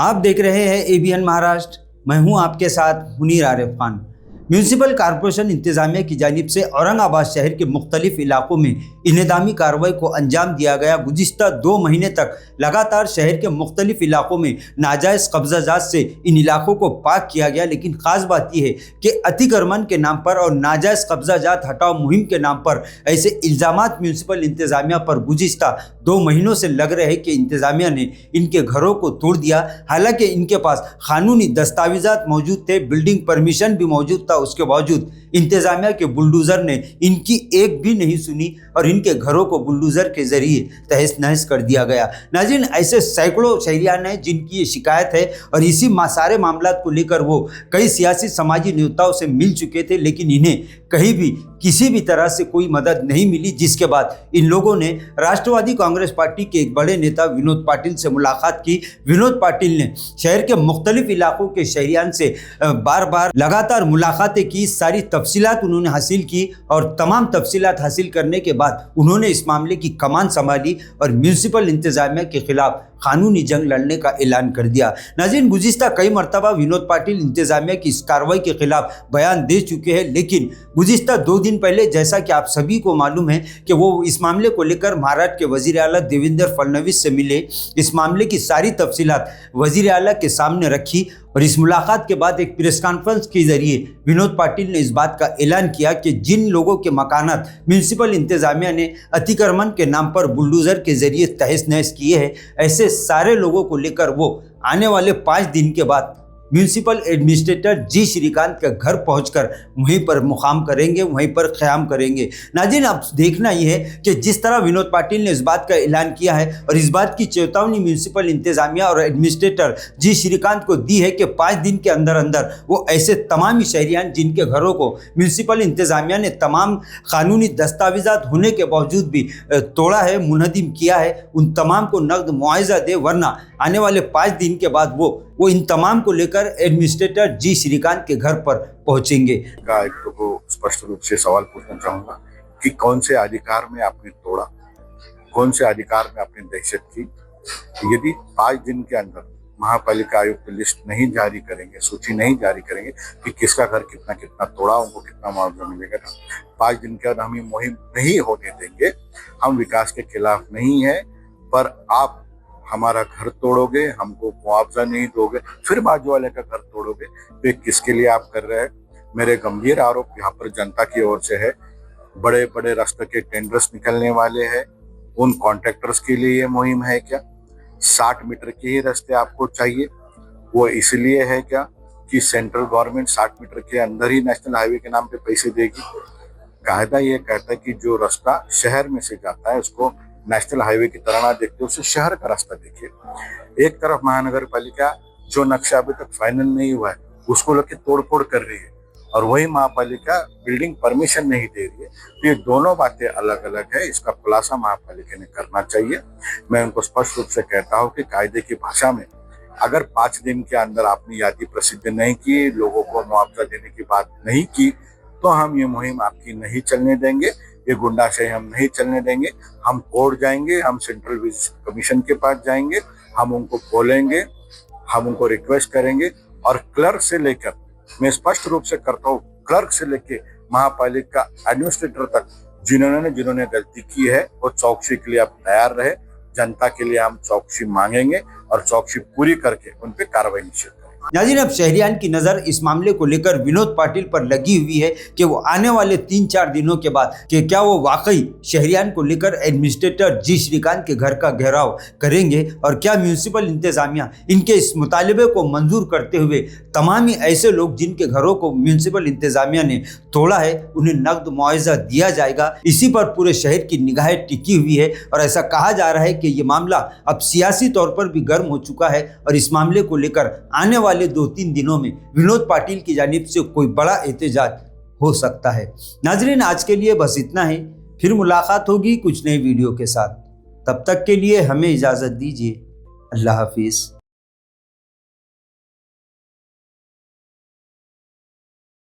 आप देख रहे हैं एबीएन महाराष्ट्र। मैं हूं आपके साथ मुनीर आरिफ खान। म्यूनिसिपल कॉरपोरेशन इंतजामिया की जानिब से औरंगाबाद शहर के मुख्तलिफ इलाकों में इन्हदामी कार्रवाई को अंजाम दिया गया। गुज़िश्ता 2 महीने तक लगातार शहर के मुख्तलिफ इलाकों में नाजायज़ कब्जाजात से इन इलाकों को पाक किया गया। लेकिन ख़ास बात यह है कि अतिक्रमण के नाम पर और नाजायज़ कब्जाजात हटाओ मुहिम के नाम पर ऐसे इल्ज़ामात म्यूनिसिपल इंतजामिया पर गुज़िश्ता 2 महीनों से लग रहे हैं कि इंतजामिया ने इनके घरों को तोड़ दिया। हालांकि इनके पास कानूनी दस्तावेजात मौजूद थे, बिल्डिंग परमिशन भी मौजूद था, उसके बावजूद इंतजामिया के बुलडोज़र ने इनकी एक भी नहीं सुनी और इनके घरों को बुलडोज़र के जरिए तहस नहस कर दिया गया। नाज़रीन, ऐसे सैकड़ों शहरियान हैं जिनकी ये शिकायत है और इसी सारे मामलात को लेकर वो कई सियासी समाजी नेताओं से मिल चुके थे, लेकिन इन्हें कहीं भी किसी भी तरह से कोई मदद नहीं मिली। जिसके बाद इन लोगों ने राष्ट्रवादी कांग्रेस पार्टी के एक बड़े नेता विनोद पाटिल से मुलाकात की। विनोद पाटिल ने शहर के मुख्तलिफ इलाकों के शहरियान से बार बार लगातार मुलाकातें की, सारी तफसीलात उन्होंने हासिल की और तमाम तफसीलात हासिल करने के बाद उन्होंने इस मामले की कमान संभाली और म्यूनिसिपल इंतजामिया के खिलाफ कानूनी जंग लड़ने का ऐलान कर दिया। नाज़रीन, गुज़िश्ता कई मरतबा विनोद पाटिल इंतजामिया की इस कार्रवाई के खिलाफ बयान दे चुके हैं, लेकिन गुज़िश्ता 2 दिन पहले, जैसा कि आप सभी को मालूम है कि वो इस मामले को लेकर महाराष्ट्र के वज़ीर आला देवेंद्र फडणवीस से मिले। इस मामले की सारी तफसीलात वज़ीर आला के सामने रखी और इस मुलाकात के बाद एक प्रेस कॉन्फ्रेंस के जरिए विनोद पाटिल ने इस बात का ऐलान किया कि जिन लोगों के मकानात म्यूनिसिपल इंतजामिया ने अतिक्रमण के नाम पर बुलडोज़र के जरिए तहस नहस किए हैं, ऐसे सारे लोगों को लेकर वो आने वाले 5 दिन के बाद म्यूनिसिपल एडमिनिस्ट्रेटर जी श्रीकांत के घर पहुंचकर वहीं पर मुकाम करेंगे, वहीं पर क़याम करेंगे। नाज़रीन, अब देखना यह है कि जिस तरह विनोद पाटिल ने इस बात का ऐलान किया है और इस बात की चेतावनी म्यूनिसिपल इंतजामिया और एडमिनिस्ट्रेटर जी श्रीकांत को दी है कि 5 दिन के अंदर अंदर वो ऐसे तमाम ही शहरियान जिनके घरों को म्यूनिसिपल इंतजामिया ने तमाम कानूनी दस्तावेजात होने के बावजूद भी तोड़ा है, मुनहदिम किया है, उन तमाम को नकद मुआवजा दे, वरना आने वाले 5 दिन के बाद वो इन तमाम को लेकर एडमिनिस्ट्रेटर जी श्रीकांत के घर पर पहुंचेंगे। आयुक्त को स्पष्ट रूप से सवाल पूछना चाहूंगा कि कौन से अधिकार में आपने तोड़ा, कौन से अधिकार में आपने दहशत की। यदि 5 दिन के अंदर महापालिका आयुक्त लिस्ट नहीं जारी करेंगे, सूची नहीं जारी करेंगे कि किसका घर कितना कितना तोड़ा, उनको कितना मुआवजा मिलेगा, 5 दिन के अंदर हम ये मुहिम नहीं होने देंगे। हम विकास के खिलाफ नहीं है, पर आप हमारा घर तोड़ोगे, हमको मुआवजा नहीं दोगे, फिर बाजू वाले का घर तोड़ोगे, तो ये किसके लिए आप कर रहे हैं। मेरे गंभीर आरोप यहाँ पर जनता की ओर से है। बड़े बड़े रास्ते के टेंडर्स निकलने वाले हैं, उन कॉन्ट्रैक्टर्स के लिए ये मुहिम है क्या? 60 मीटर के ही रास्ते आपको चाहिए। वो इसलिए है क्या कि सेंट्रल गवर्नमेंट 60 मीटर के अंदर ही नेशनल हाईवे के नाम पे पैसे देगी। कायदा ये कहता है कि जो रास्ता शहर में से जाता है उसको नेशनल हाईवे की तरह ना देखते, उसे शहर का रास्ता देखिए। एक तरफ महानगर पालिका जो नक्शा अभी तक फाइनल नहीं हुआ है उसको लेके तोड़फोड़ कर रही है और वही महापालिका बिल्डिंग परमिशन नहीं दे रही है। तो ये दोनों बातें अलग अलग है, इसका खुलासा महापालिका ने करना चाहिए। मैं उनको स्पष्ट रूप से कहता हूँ कि कायदे की भाषा में अगर 5 दिन के अंदर आपने यादी प्रसिद्ध नहीं की, लोगों को मुआवजा देने की बात नहीं की, तो हम ये मुहिम आपकी नहीं चलने देंगे, ये गुंडाशाही हम नहीं चलने देंगे। हम कोर्ट जाएंगे, हम सेंट्रल कमीशन के पास जाएंगे, हम उनको बोलेंगे, हम उनको रिक्वेस्ट करेंगे और क्लर्क से लेकर, मैं स्पष्ट रूप से करता हूँ, क्लर्क से लेकर महापालिका एडमिनिस्ट्रेटर तक जिन्होंने गलती की है वो चौकसी के लिए आप तैयार रहे। जनता के लिए हम चौकसी मांगेंगे और चौकसी पूरी करके उन पर कार्रवाई निश्चित। नाज़रीन, अब शहरियान की नज़र इस मामले को लेकर विनोद पाटिल पर लगी हुई है कि वो आने वाले 3-4 दिनों के बाद कि क्या वो वाकई शहरियान को लेकर एडमिनिस्ट्रेटर जी श्रीकांत के घर का घेराव करेंगे और क्या म्यूनिसिपल इंतजामिया इनके इस मुतालिबे को मंजूर करते हुए तमाम ही ऐसे लोग जिनके घरों को म्यूनिसिपल इंतजामिया ने तोड़ा है उन्हें नकद मुआवजा दिया जाएगा। इसी पर पूरे शहर की निगाहें टिकी हुई है और ऐसा कहा जा रहा है कि ये मामला अब सियासी तौर पर भी गर्म हो चुका है और इस मामले को लेकर आने वाले 2-3 दिनों में विनोद पाटिल की जानिब से कोई बड़ा एहतजाज हो सकता है। नाज़रीन, आज के लिए बस इतना ही, फिर मुलाकात होगी कुछ नए वीडियो के साथ। तब तक के लिए हमें इजाज़त दीजिए। अल्लाह हाफिज़।